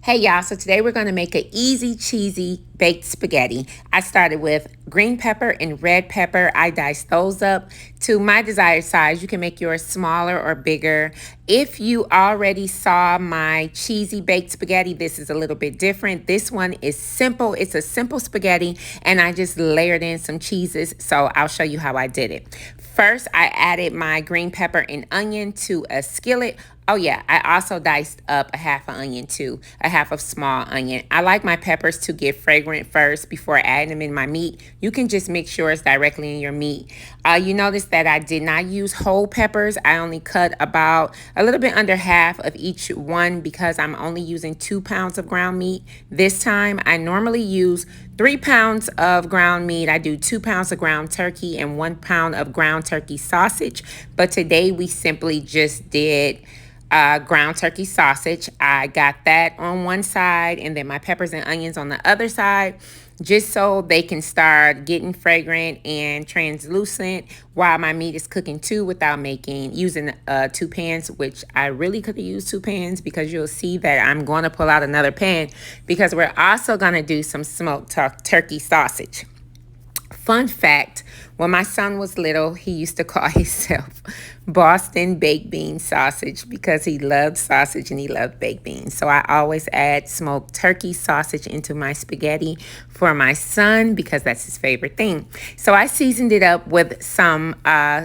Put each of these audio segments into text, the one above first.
Hey y'all, so today we're going to make an easy cheesy baked spaghetti. I started with green pepper and red pepper. I diced those up to my desired size. You can make yours smaller or bigger. If you already saw my cheesy baked spaghetti, this is a little bit different. This one is simple. It's a simple spaghetti and I just layered in some cheeses. So I'll show you how I did it. First, I added my green pepper and onion to a skillet. Oh yeah, I also diced up a half an onion too, a half of small onion. I like my peppers to get fragrant first before adding them in my meat. You can just mix yours directly in your meat. You notice that I did not use whole peppers. I only cut about a little bit under half of each one because I'm only using 2 pounds of ground meat this time. I normally use 3 pounds of ground meat. I do 2 pounds of ground turkey and 1 pound of ground turkey sausage. But today we simply just did ground turkey sausage. I got that on one side and then my peppers and onions on the other side, just so they can start getting fragrant and translucent while my meat is cooking too, without using 2 pans, which I really could have used 2 pans because you'll see that I'm going to pull out another pan because we're also going to do some smoked turkey sausage. Fun fact, when my son was little, he used to call himself Boston baked bean sausage because he loved sausage and he loved baked beans. So I always add smoked turkey sausage into my spaghetti for my son because that's his favorite thing. So I seasoned it up with some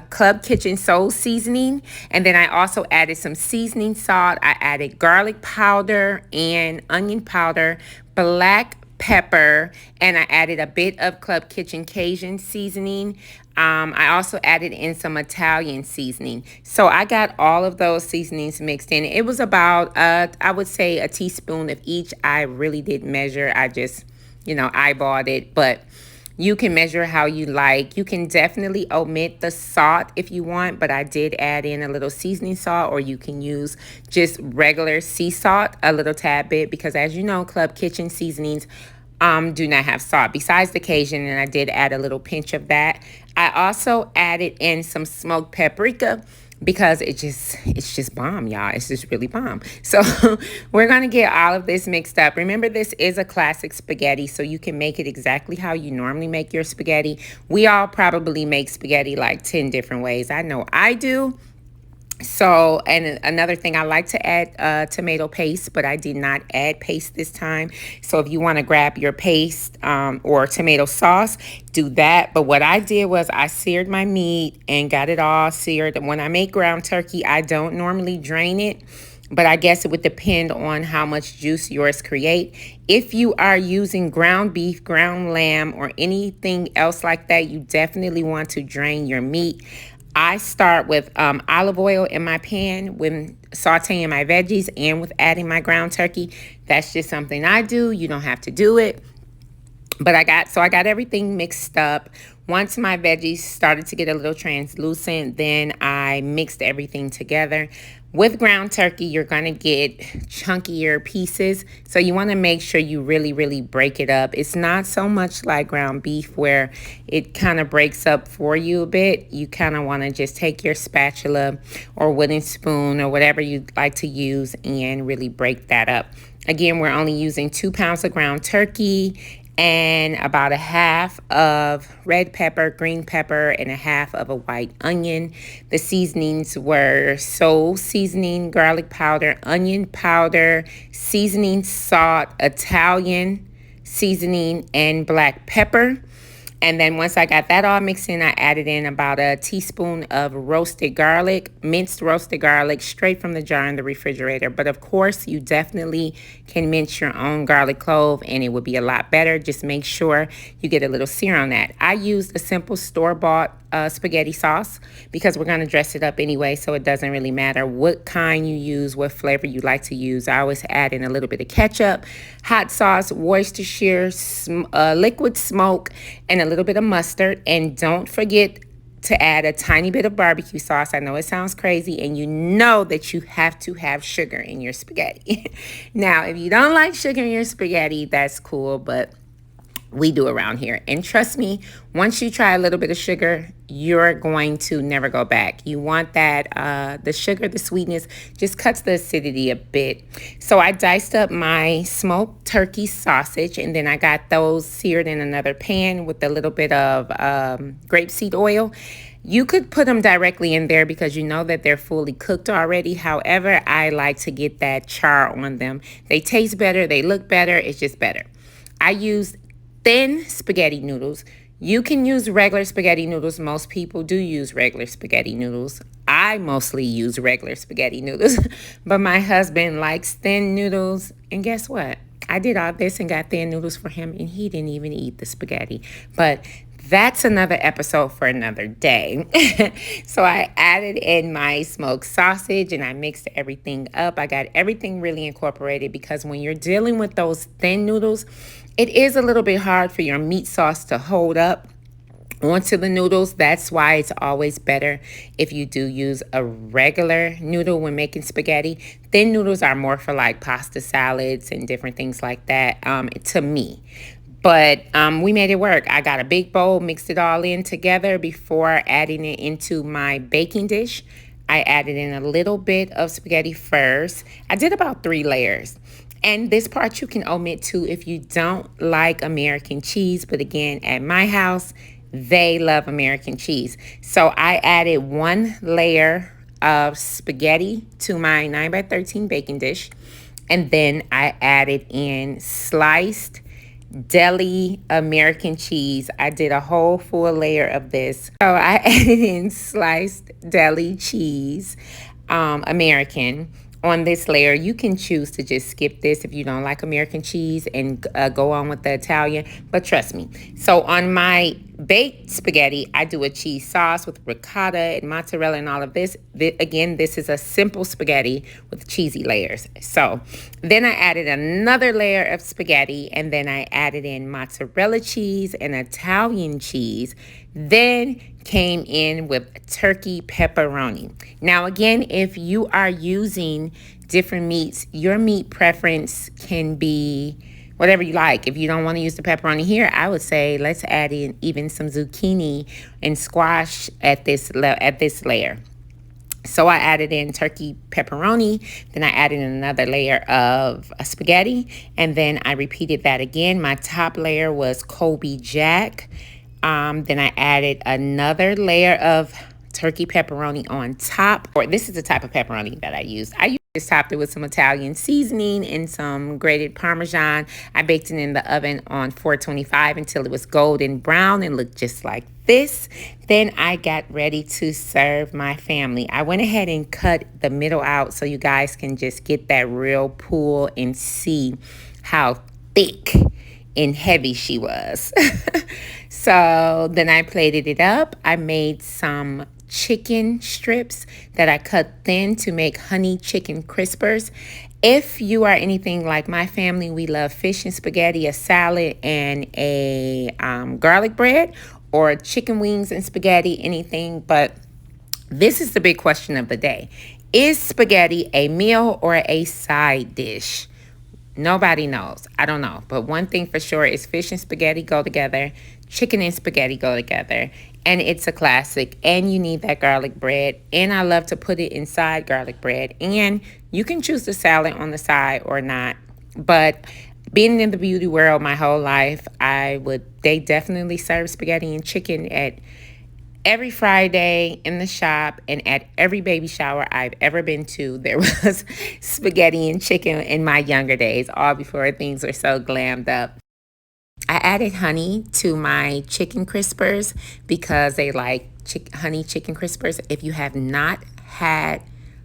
Clubb Kitchen seasoning, and then I also added some seasoning salt. I added garlic powder and onion powder, black pepper, and I added a bit of Clubb Kitchen Cajun seasoning. I also added in some Italian seasoning. So I got all of those seasonings mixed in. It was about, I would say, a teaspoon of each. I really didn't measure. I just, eyeballed it. But you can measure how you like. You can definitely omit the salt if you want, but I did add in a little seasoning salt, or you can use just regular sea salt, a little tad bit, because as you know, Clubb Kitchen Seasonings do not have salt besides the Cajun, and I did add a little pinch of that. I also added in some smoked paprika because it's just bomb, y'all. It's just really bomb. So we're going to get all of this mixed up. Remember, this is a classic spaghetti, so you can make it exactly how you normally make your spaghetti. We all probably make spaghetti like 10 different ways. I know I do. So, and another thing, I like to add tomato paste, but I did not add paste this time. So if you want to grab your paste or tomato sauce, do that. But what I did was I seared my meat and got it all seared. When I make ground turkey, I don't normally drain it, but I guess it would depend on how much juice yours create. If you are using ground beef, ground lamb, or anything else like that, you definitely want to drain your meat. I start with olive oil in my pan when sauteing my veggies and with adding my ground turkey. That's just something I do. You don't have to do it. But I got everything mixed up. Once my veggies started to get a little translucent, then I mixed everything together. With ground turkey, you're going to get chunkier pieces. So you want to make sure you really, really break it up. It's not so much like ground beef where it kind of breaks up for you a bit. You kind of want to just take your spatula or wooden spoon or whatever you like to use and really break that up. Again, we're only using 2 pounds of ground turkey and about a half of red pepper, green pepper, and a half of a white onion. The seasonings were soul seasoning, garlic powder, onion powder, seasoning salt, Italian seasoning, and black pepper. And then once I got that all mixed in, I added in about a teaspoon of roasted garlic, minced roasted garlic, straight from the jar in the refrigerator. But of course, you definitely can mince your own garlic clove and it would be a lot better. Just make sure you get a little sear on that. I used a simple store-bought spaghetti sauce because we're going to dress it up anyway, so it doesn't really matter what kind you use, what flavor you like to use. I always add in a little bit of ketchup, hot sauce, Worcestershire, liquid smoke, and a little bit of mustard. And don't forget to add a tiny bit of barbecue sauce. I know it sounds crazy, and you know that you have to have sugar in your spaghetti. Now, if you don't like sugar in your spaghetti, that's cool, but we do around here. And trust me, once you try a little bit of sugar, you're going to never go back. You want that, the sugar, the sweetness, just cuts the acidity a bit. So I diced up my smoked turkey sausage, and then I got those seared in another pan with a little bit of grapeseed oil. You could put them directly in there because you know that they're fully cooked already. However, I like to get that char on them. They taste better, they look better, it's just better. I used thin spaghetti noodles. You can use regular spaghetti noodles. Most people do use regular spaghetti noodles. I mostly use regular spaghetti noodles, but my husband likes thin noodles. And guess what? I did all this and got thin noodles for him, and he didn't even eat the spaghetti. But that's another episode for another day. So I added in my smoked sausage and I mixed everything up. I got everything really incorporated because when you're dealing with those thin noodles, it is a little bit hard for your meat sauce to hold up onto the noodles. That's why it's always better if you do use a regular noodle when making spaghetti. Thin noodles are more for like pasta salads and different things like that, to me. But we made it work. I got a big bowl, mixed it all in together before adding it into my baking dish. I added in a little bit of spaghetti first. I did about 3 layers. And this part you can omit too if you don't like American cheese. But again, at my house, they love American cheese. So I added 1 layer of spaghetti to my 9x13 baking dish. And then I added in sliced deli American cheese. I did a whole full layer of this. So I added in sliced deli cheese, American, on this layer. You can choose to just skip this if you don't like American cheese and go on with the Italian, but trust me. So on my baked spaghetti, I do a cheese sauce with ricotta and mozzarella and all of this. Again, this is a simple spaghetti with cheesy layers. So then I added another layer of spaghetti, and then I added in mozzarella cheese and Italian cheese. Then came in with turkey pepperoni. Now again, if you are using different meats, your meat preference can be whatever you like. If you don't want to use the pepperoni here, I would say let's add in even some zucchini and squash at this layer. So I added in turkey pepperoni, then I added in another layer of spaghetti, and then I repeated that again. My top layer was Colby Jack. Then I added another layer of turkey pepperoni on top. Or this is the type of pepperoni that I used. I just topped it with some Italian seasoning and some grated Parmesan. I baked it in the oven on 425 until it was golden brown and looked just like this. Then I got ready to serve my family. I went ahead and cut the middle out so you guys can just get that real pull and see how thick and heavy she was. So then I plated it up. I made some chicken strips that I cut thin to make honey chicken crispers. If you are anything like my family, we love fish and spaghetti, a salad, and a garlic bread, or chicken wings and spaghetti, anything. But this is the big question of the day. Is spaghetti a meal or a side dish? Nobody knows. I don't know. But one thing for sure is fish and spaghetti go together. Chicken and spaghetti go together. And it's a classic. And you need that garlic bread. And I love to put it inside garlic bread. And you can choose the salad on the side or not. But being in the beauty world my whole life, they definitely serve spaghetti and chicken at every Friday in the shop, and at every baby shower I've ever been to, there was spaghetti and chicken in my younger days, all before things were so glammed up. I added honey to my chicken crispers because they like honey chicken crispers. If you have not had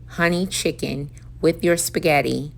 honey chicken with your spaghetti,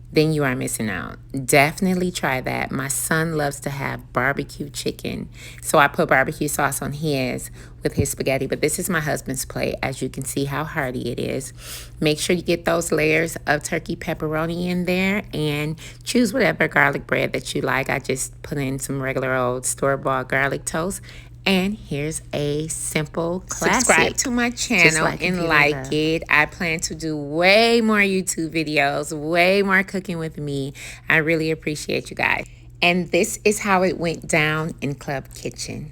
then you are missing out. Definitely try that. My son loves to have barbecue chicken, so I put barbecue sauce on his with his spaghetti, but this is my husband's plate. As you can see how hearty it is. Make sure you get those layers of turkey pepperoni in there, and choose whatever garlic bread that you like. I just put in some regular old store-bought garlic toast. And here's a simple classic. Subscribe to my channel and like it. I plan to do way more YouTube videos, way more cooking with me. I really appreciate you guys. And this is how it went down in Clubb Kitchen.